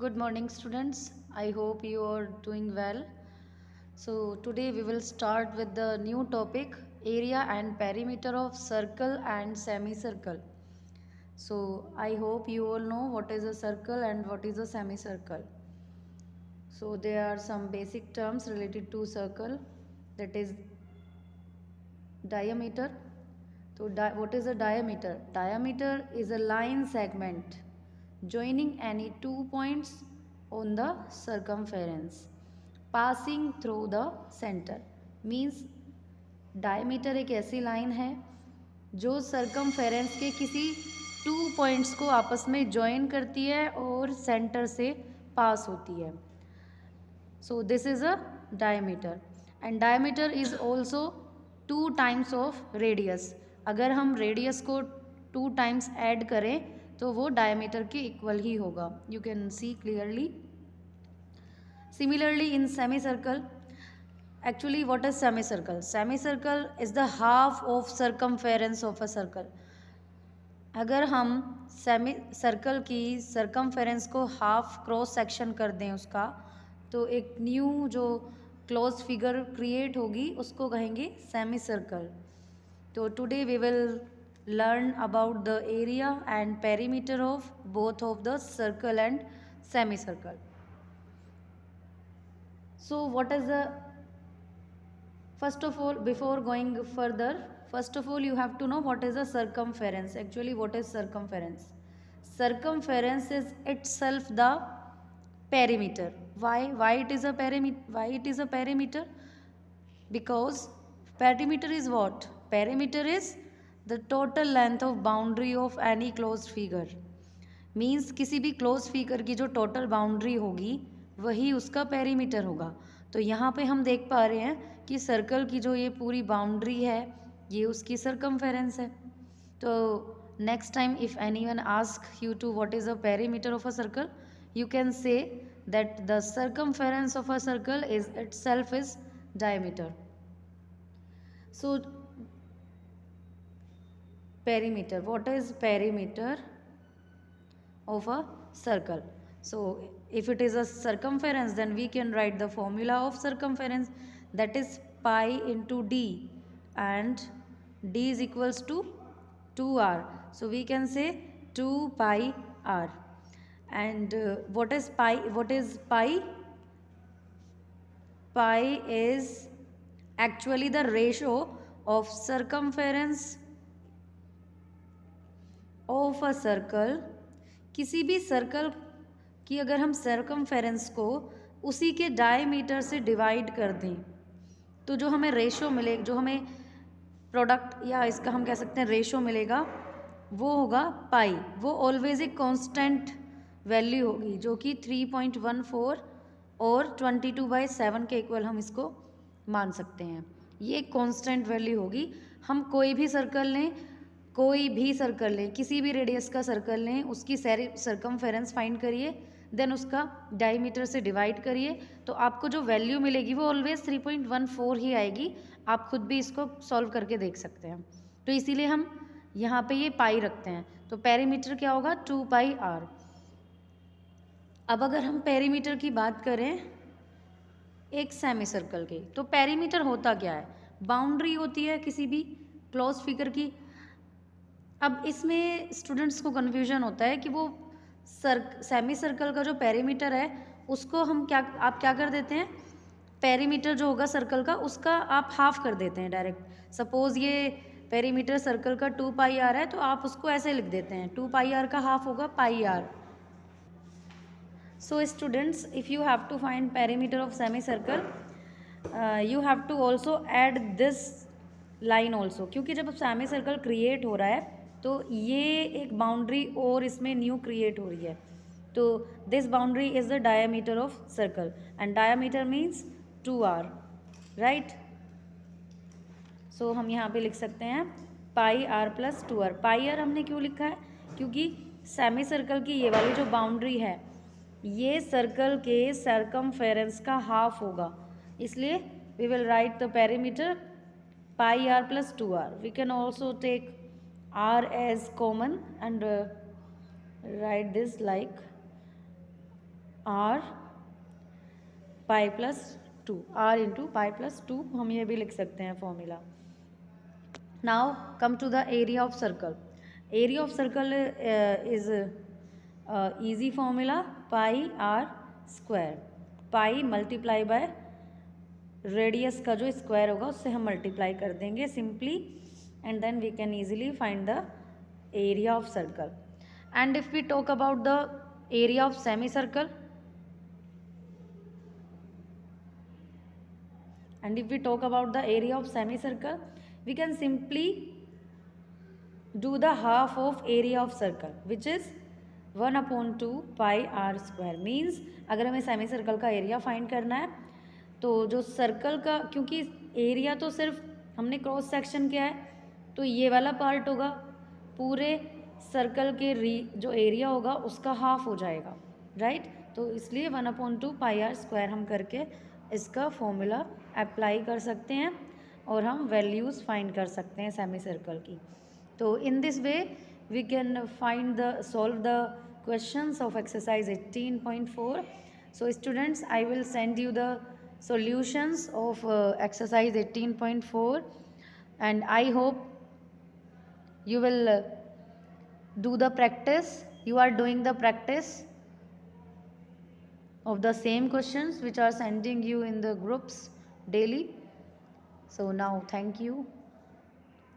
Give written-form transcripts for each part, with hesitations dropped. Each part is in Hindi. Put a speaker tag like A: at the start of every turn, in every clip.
A: Good morning, students. I hope you are doing well. So, today we will start with the new topic area and perimeter of circle and semicircle. So, I hope you all know what is a circle and what is a semicircle. So, there are some basic terms related to circle, that is diameter. So, what is a diameter? Diameter is a line segment joining any 2 points on the circumference passing through the center. Means diameter एक ऐसी लाइन है जो सरकमफेरेंस के किसी 2 पॉइंट्स को आपस में ज्वाइन करती है और सेंटर से पास होती है. So this is a diameter and diameter is also 2 times of radius. अगर हम radius को 2 times ऐड करें तो वो diameter के इक्वल ही होगा. You can see clearly. Similarly in semicircle, actually what is semicircle? Semicircle is the half of circumference of a circle. अगर हम सेमी सर्कल की सरकमफेरेंस को हाफ क्रॉस सेक्शन कर दें उसका, तो एक न्यू जो क्लोज फिगर क्रिएट होगी उसको कहेंगे सेमी सर्कल. तो today we will learn about the area and perimeter of both of the circle and semi circle. So what is the, first of all, before going further, first of all you have to know what is a circumference. Actually what is circumference? Circumference is itself the perimeter. Why it is a perimeter? Why it is a perimeter? Because perimeter is what? Perimeter is the total length of boundary of any closed figure. Means किसी भी क्लोज फिगर की जो टोटल बाउंड्री होगी वही उसका पेरीमीटर होगा. तो यहाँ पे हम देख पा रहे हैं कि सर्कल की जो ये पूरी बाउंड्री है ये उसकी सरकमफेरेंस है. तो next time if anyone ask you to what is a perimeter of a circle, you can say that the circumference of a circle is itself is diameter. So perimeter, what is perimeter of a circle? So if it is a circumference, then we can write the formula of circumference, that is pi into d, and d is equals to 2r. So we can say 2 pi r. And what is pi? Pi is actually the ratio of circumference of a circle. किसी भी सर्कल की अगर हम सर्कमफेरेंस को उसी के डायमीटर से डिवाइड कर दें तो जो हमें रेशो मिले, जो हमें प्रोडक्ट या इसका हम कह सकते हैं रेशो मिलेगा, वो होगा पाई. वो ऑलवेज एक कांस्टेंट वैल्यू होगी जो कि 3.14 और 22/7 के इक्वल हम इसको मान सकते हैं. ये एक कांस्टेंट वैल्यू होगी. हम कोई भी सर्कल लें, किसी भी रेडियस का सर्कल लें, उसकी सरकमफेरेंस फाइंड करिए, देन उसका डायमीटर से डिवाइड करिए, तो आपको जो वैल्यू मिलेगी वो ऑलवेज 3.14 ही आएगी. आप खुद भी इसको सॉल्व करके देख सकते हैं. तो इसीलिए हम यहाँ पे ये पाई रखते हैं. तो पेरीमीटर क्या होगा? 2 पाई r. अब अगर हम पेरीमीटर की बात करें एक सेमी सर्कल की, तो पेरीमीटर होता क्या है? बाउंड्री होती है किसी भी क्लोज फिगर की. अब इसमें स्टूडेंट्स को कन्फ्यूजन होता है कि वो सेमी सर्कल का जो पेरीमीटर है उसको आप क्या कर देते हैं, पेरीमीटर जो होगा सर्कल का उसका आप हाफ कर देते हैं डायरेक्ट. सपोज ये पेरीमीटर सर्कल का 2 पाई आर है तो आप उसको ऐसे लिख देते हैं, 2 पाई आर का हाफ होगा पाई are. So students, if you have to find perimeter of semicircle, you have to also add this line also, क्योंकि जब सेमी सर्कल क्रिएट हो रहा है तो ये एक बाउंड्री और इसमें न्यू क्रिएट हो रही है. तो this boundary is the diameter of circle and diameter means 2r, right. So हम यहाँ पे लिख सकते हैं pi r plus 2r. Pi r हमने क्यों लिखा है? क्योंकि सेमी सर्कल की ये वाली जो बाउंड्री है ये सर्कल के सरकमफेरेंस का हाफ होगा, इसलिए we will write the perimeter pi r plus 2r. We can also take r as common and write this like r pi plus 2, r into pi plus 2, हम ये भी लिख सकते हैं formula. Now come to the area of circle. Area of circle is easy formula pi R square. Pi multiply by radius का जो स्क्वायर होगा उससे हम मल्टीप्लाई कर देंगे simply, and then we can easily find the area of circle. And if we talk about the area of semi circle, and if we talk about the area of semicircle, we can simply do the half of area of circle, which is 1/2 pi r square. Means अगर हमें सेमी सर्कल का एरिया फाइंड करना है तो जो सर्कल का, क्योंकि एरिया तो सिर्फ हमने क्रॉस सेक्शन किया है तो ये वाला पार्ट होगा, पूरे सर्कल के जो एरिया होगा उसका हाफ हो जाएगा, राइट. तो इसलिए 1/2 पाई आर स्क्वायर हम करके इसका फॉर्मूला अप्लाई कर सकते हैं और हम वैल्यूज़ फाइंड कर सकते हैं सेमी सर्कल की. तो in this way we can find solve the questions of exercise 18.4. So students, I will send you the solutions of exercise 18.4, and I hope you will do the practice. You are doing the practice of the same questions which are sending you in the groups daily. So now thank you.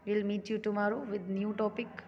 A: We'll meet you tomorrow with new topic.